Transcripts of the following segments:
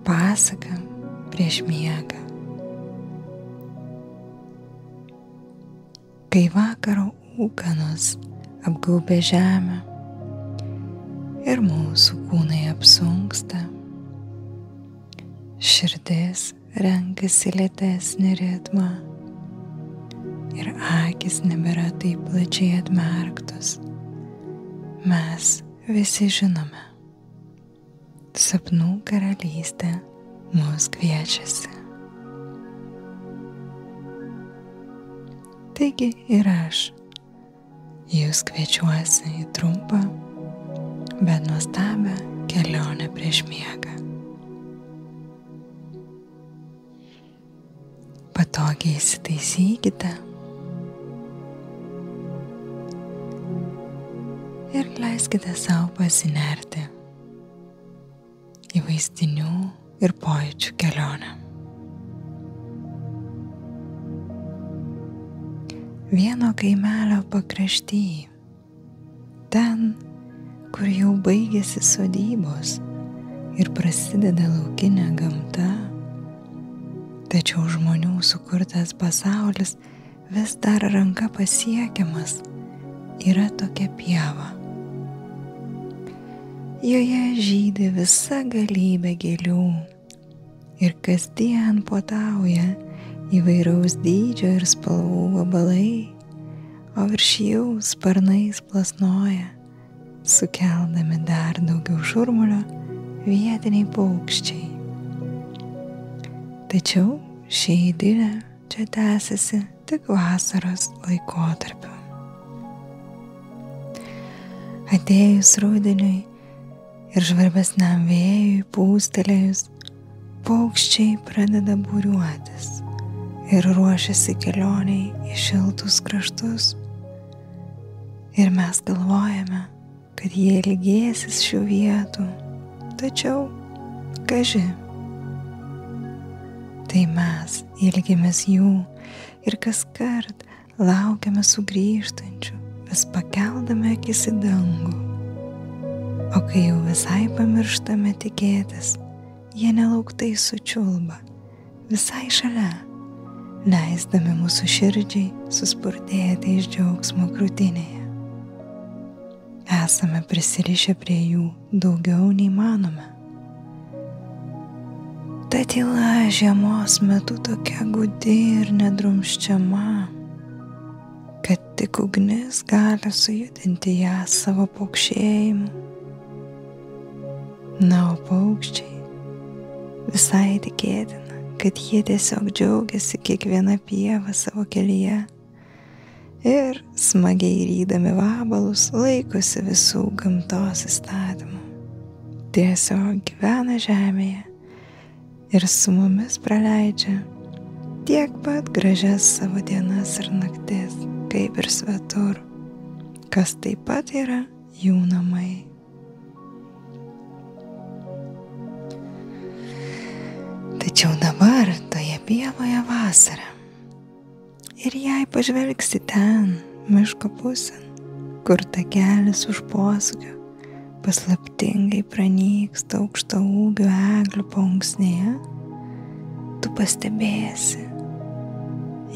Pasaka prieš miegą. Kai vakaro ūkanos apgaubia žemę ir mūsų kūnai apsunksta, širdis renkasi lėtesnį ritmą ir akys nebėra taip plačiai atmerktos, mes visi žinome, sapnų karalystė mus kviečiasi. Taigi ir aš jūs kviečiuosi į trumpą, bet nuostabią kelionę prieš miegą. Patogiai įsitaisykite ir leiskite savo pasinerti į vaizdinių ir pojūčių kelionę. Vieno kaimelio pakrašty, ten, kur jau baigėsi sodybos ir prasideda laukinė gamta, tačiau žmonių sukurtas pasaulis vis dar ranka pasiekiamas, yra tokia pieva. Joje žydi visa galybė gėlių ir kasdien puotauja įvairaus dydžio ir spalvų vabalai, o virš jų sparnais plasnoja, sukeldami dar daugiau šurmulio, vietiniai paukščiai. Tačiau ši idilė čia tęsiasi tik vasaros laikotarpiu. Atėjus rudeniui ir žvarbesniam vėjui pūstelėjus, paukščiai pradeda būriuotis ir ruošiasi kelioniai į šiltus kraštus. Ir mes galvojame, kad jie ilgėsis šių vietų, tačiau, kaži, tai mes ilgimės jų ir kaskart laukiame sugrįžtančių, vis pakeldami akis į dangų. O kai jau visai pamirštame tikėtis, jie nelauktai sučiulba, visai šalia, leisdami mūsų širdžiai suspurdėti iš džiaugsmo krūtinėje. Esame prisirišę prie jų daugiau nei manome. Ta tyla žiemos metu tokia gūdi ir nedrumsčiama, kad tik ugnis gali sujudinti ją savo paukšėjimu. Na, o paukščiai visai tikėtina, kad jie tiesiog džiaugiasi kiekviena pieva savo kelyje ir smagiai rydami vabalus laikosi visų gamtos įstatymų. Tiesiog gyvena žemėje ir su mumis praleidžia tiek pat gražias savo dienas ir naktis, kaip ir svetur, kas taip pat yra jų namai. Tačiau dabar toje pievoje vasara. Ir jei pažvelgsi ten, miško pusėn, kur takelis už posūkio paslaptingai pranyksta aukštaūgių eglių paunksnėje, tu pastebėsi,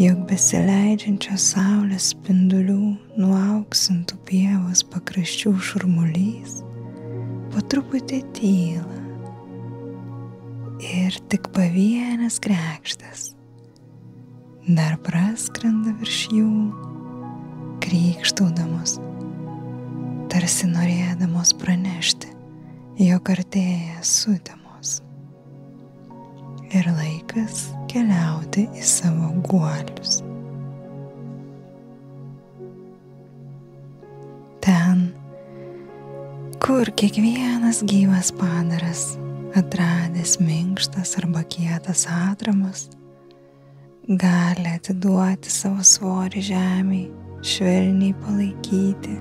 jog besileidžiančios saulės spindulių nuauksintų pievos pakraščių šurmulys po truputį tyla ir tik pavienis krekštas dar praskrenda virš jų, krykštaudamos, tarsi norėdamos pranešti, jog artėja sutemos ir laikas keliauti į savo guolius. Ten, kur kiekvienas gyvas padaras, atradęs minkštas arba kietas atramas, gali atiduoti savo svorį žemei, švelniai palaikyti,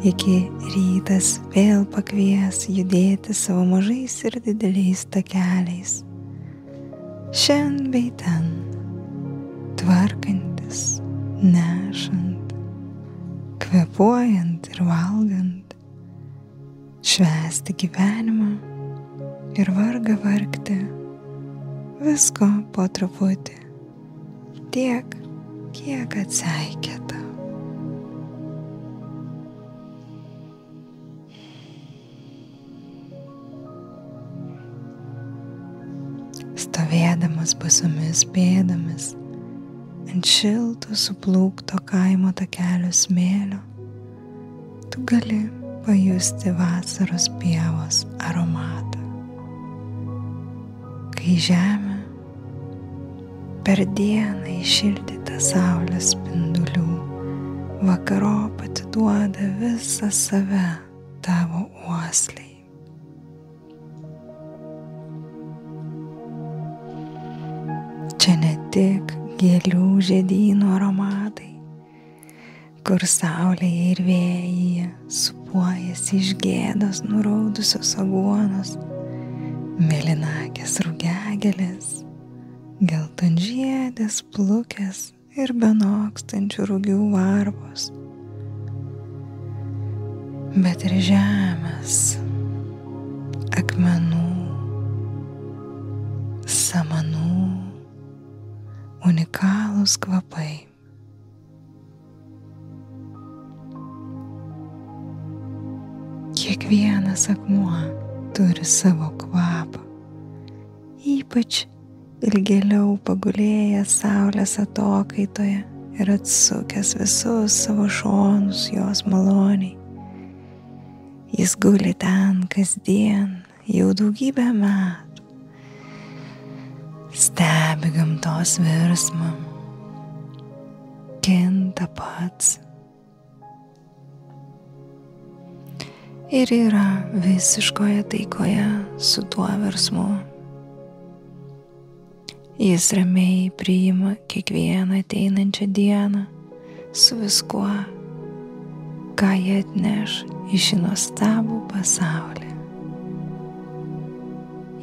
iki rytas vėl pakvies judėti savo mažais ir dideliais takeliais, šen bei ten, tvarkantis, nešant, kvėpuojant ir valgant, švęsti gyvenimą ir varga vargti, visko po truputį, tiek, kiek atseikėta. Stovėdamas basomis pėdomis ant šilto suplūkto kaimo takelio smėlio, tu gali pajusti vasaros pievos aromatą. Kai žemė per dieną išildyta saulės spindulių vakarop atiduoda visą save tavo uoslei. Čia ne tik gėlių žiedynų aromatai, kur saulėje ir vėjyje supuojasi iš gėdos nuraudusios aguonos, mėlynakės rugiagėlės, geltonžiedės plukės ir benokstančių rugių varpos, bet ir žemės, akmenų, samanų, unikalūs kvapai. Kiekvienas akmuo turi savo kvapą, ypač ilgėliau pagulėjęs saulės atokaitoje ir atsukęs visus savo šonus jos maloniai. Jis guli ten kasdien jau daugybę metų, stebi gamtos virsmą, kinta pats ir yra visiškoje taikoje su tuo virsmu. Jis ramiai priima kiekvieną ateinančią dieną su viskuo, ką jie atneš į šį nuostabų pasaulį.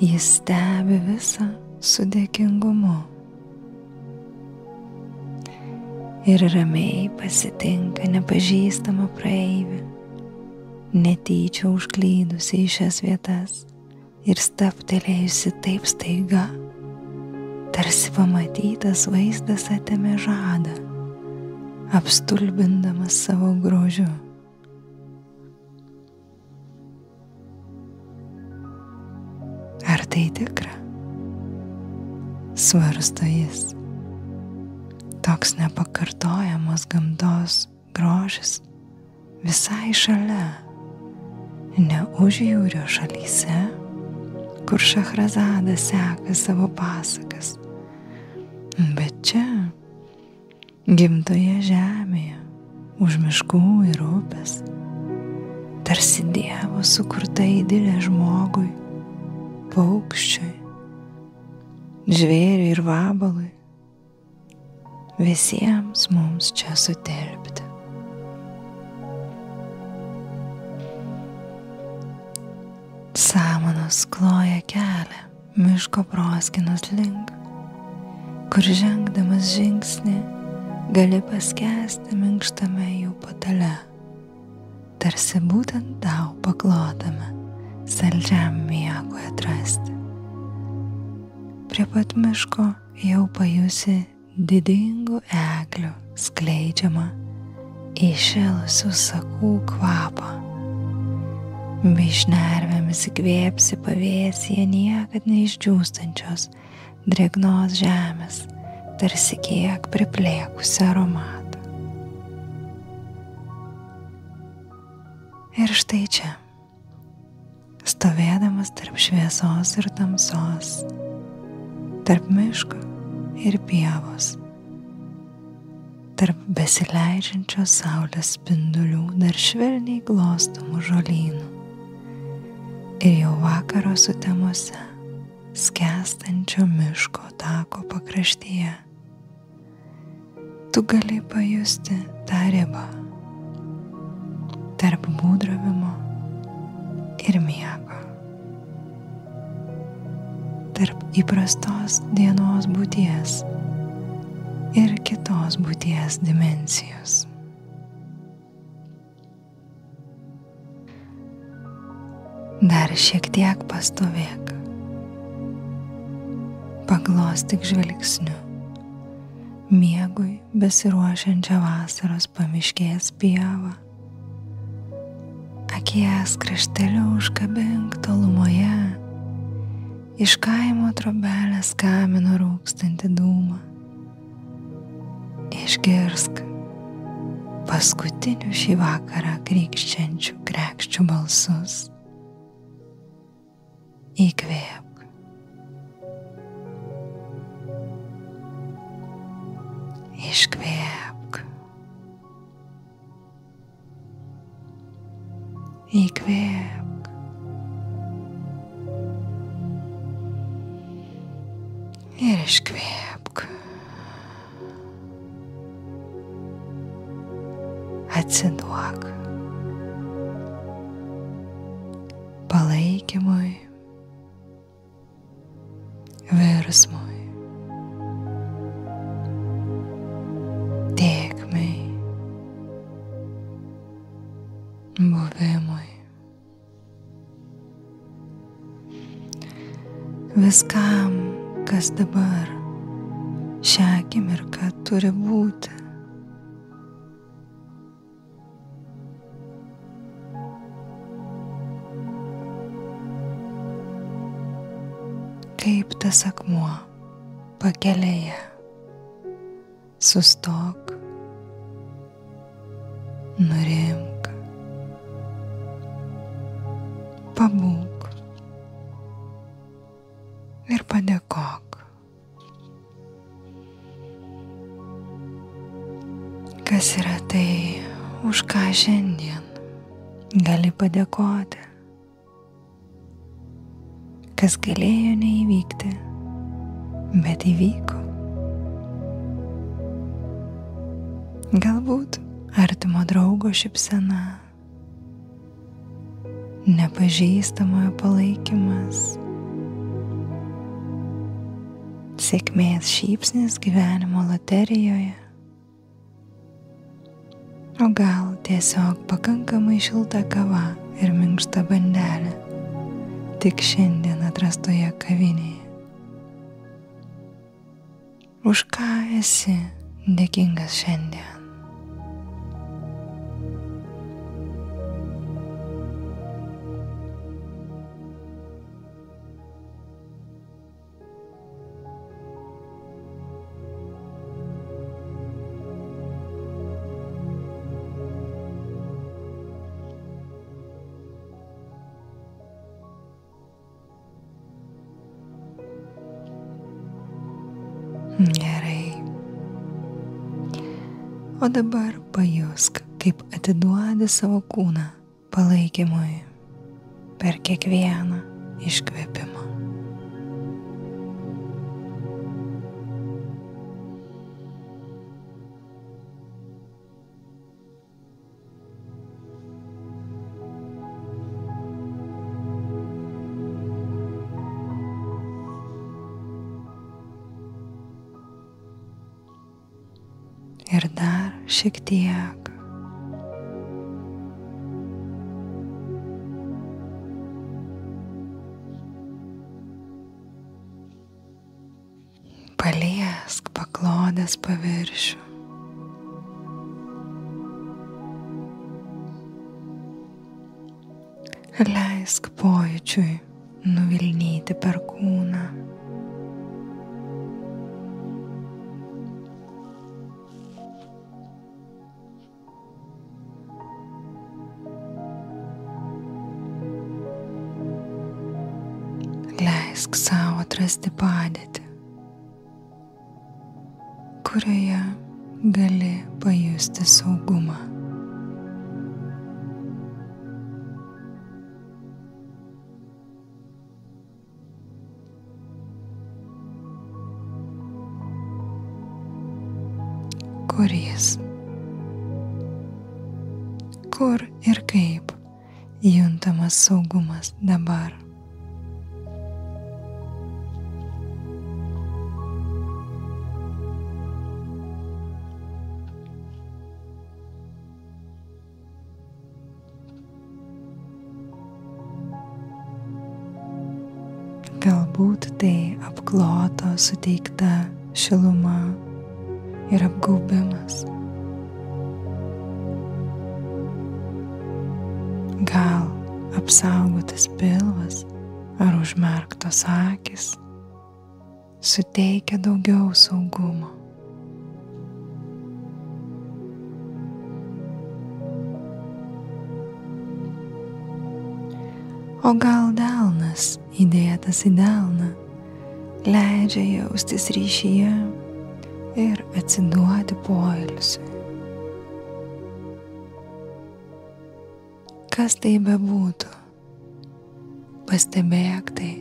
Jis stebi visą su dėkingumu ir ramiai pasitinka nepažįstamą praeivį, netyčia užklydusi į šias vietas ir stabtelėjusi taip staiga, tarsi pamatytas vaizdas atėmė žadą, apstulbindamas savo grožiu. Ar tai tikra? Svarsto jis. Toks nepakartojamas gamtos grožis visai šalia, ne užjūrio šalyse, kur Šahrazada seka savo pasakas, bet čia, gimtoje žemėje, už miškų ir upės, tarsi Dievo sukurta idilė žmogui, paukščiui, žvėriui ir vabalui, visiems mums čia sutelpti. Samanos kloja kelią miško proskynos link, kur žengdamas žingsnį gali paskęsti minkštame jų patale, tarsi būtent tau paklotame saldžiam miegui atrasti. Prie pat miško jau pajusi didingų eglių skleidžiamą įšėlusių sakų kvapą, bei šnervėmis įkvėpsi pavėsyje niekad neišdžiūstančios drėgnos žemės, tarsi kiek priplėkusi aromatą. Ir štai čia, stovėdamas tarp šviesos ir tamsos, tarp miško ir pievos, tarp besileidžiančios saulės spindulių dar švelniai glostomų žolynų ir jau vakaro sutemose skęstančio miško tako pakraštyje, tu gali pajusti tą ribą tarp būdravimo ir miego, tarp įprastos dienos būties ir kitos būties dimensijos. Dar šiek tiek pastovėk pasiglostyk žvilgsniu miegui besiruošiančią vasaros pamiškės pievą. Akies krašteliu užkabink tolumoje iš kaimo trobelės kamino rūkstantį dūmą. Išgirsk paskutinių šį vakarą krykščiančių krekščių balsus. Įkvėpk. Iškvėpk. Įkvėpk. Ir iškvėpk. Atsiduok palaikymui, virsmui, tėkmei, buvimui, viskam, kas dabar šią akimirką turi būti. Kaip tas akmuo pakelėje, sustok, nurimk, pabūk ir padėkok. Kas yra tai, už ką šiandien gali padėkoti? Kas galėjo neįvykti, bet įvyko. Galbūt artimo draugo šypsena, nepažįstamojo palaikymas, sėkmės šypsnis gyvenimo loterijoje, o gal tiesiog pakankamai šilta kava ir minkšta bandelė tik šiandien atrastoje kavinėje. Už ką esi dėkingas šiandien? Gerai. O dabar pajusk, kaip atiduodi savo kūną palaikymui per kiekvieną iškvėpimą. Ir dar šiek tiek. Paliesk paklodės paviršių. Leisk pojūčiui nuvilnyti per kūną. Leisk savo atrasti padėtį, kurioje gali pajusti saugumą. Kur jis? Kur ir kaip juntamas saugumas dabar? Galbūt galbūt tai apkloto suteikta šiluma ir apgaubimas. Gal apsaugotas pilvas ar užmerktos akys suteikia daugiau saugumo. O gal delnas įdėtas į delną leidžia jaustis ryšyje ir atsiduoti poilsiui. Kas tai bebūtų, pastebėk tai.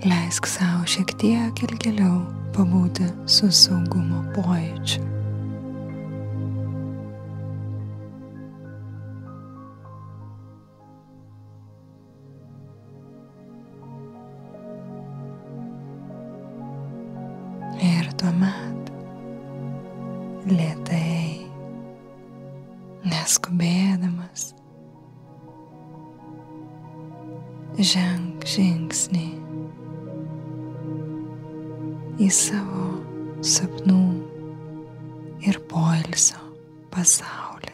Leisk savo šiek tiek ilgiau pabūti su saugumo pojūčiu. Ir tuomet lėtai, neskubėdamas, ženk žingsnį į savo sapnų ir poilsio pasaulį.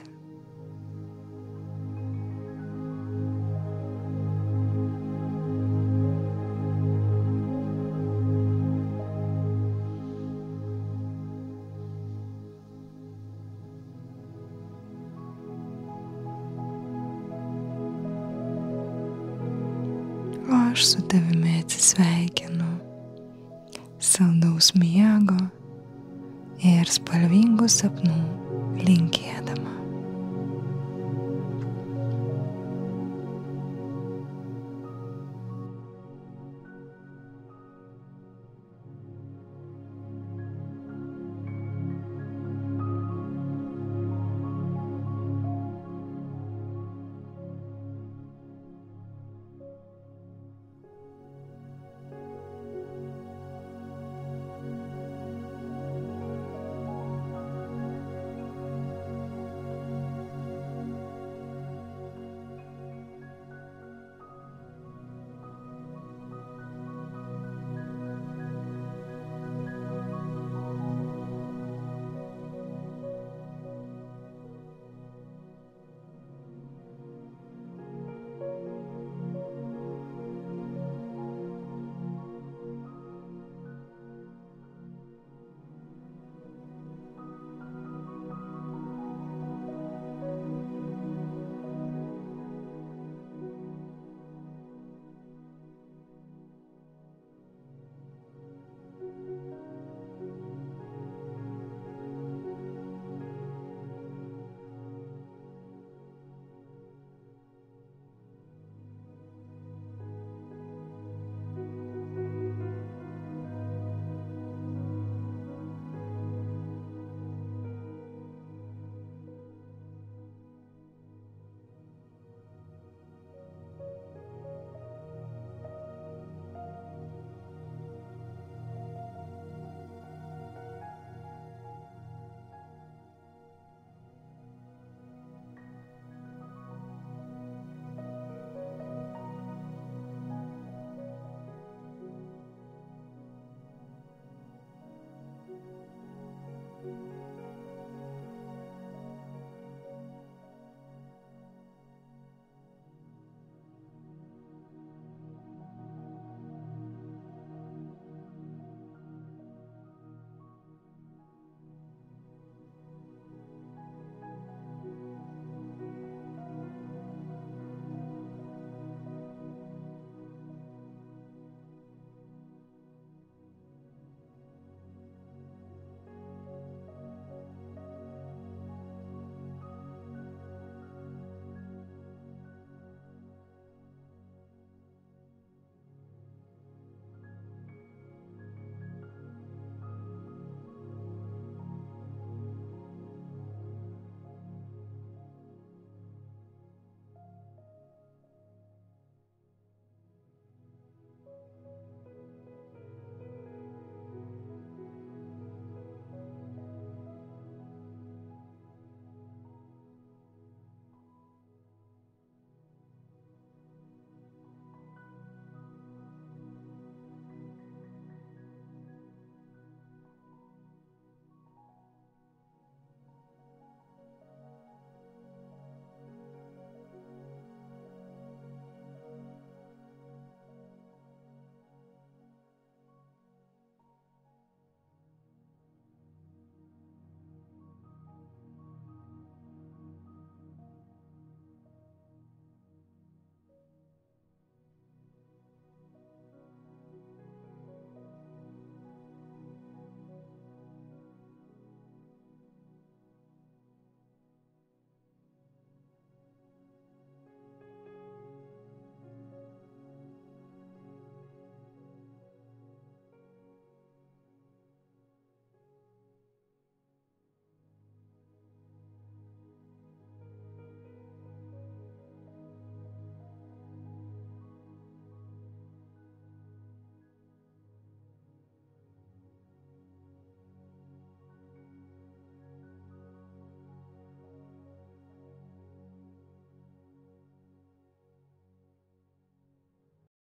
O aš su tavimi atsisveikinu. Saldaus miego ir spalvingų sapnų linki.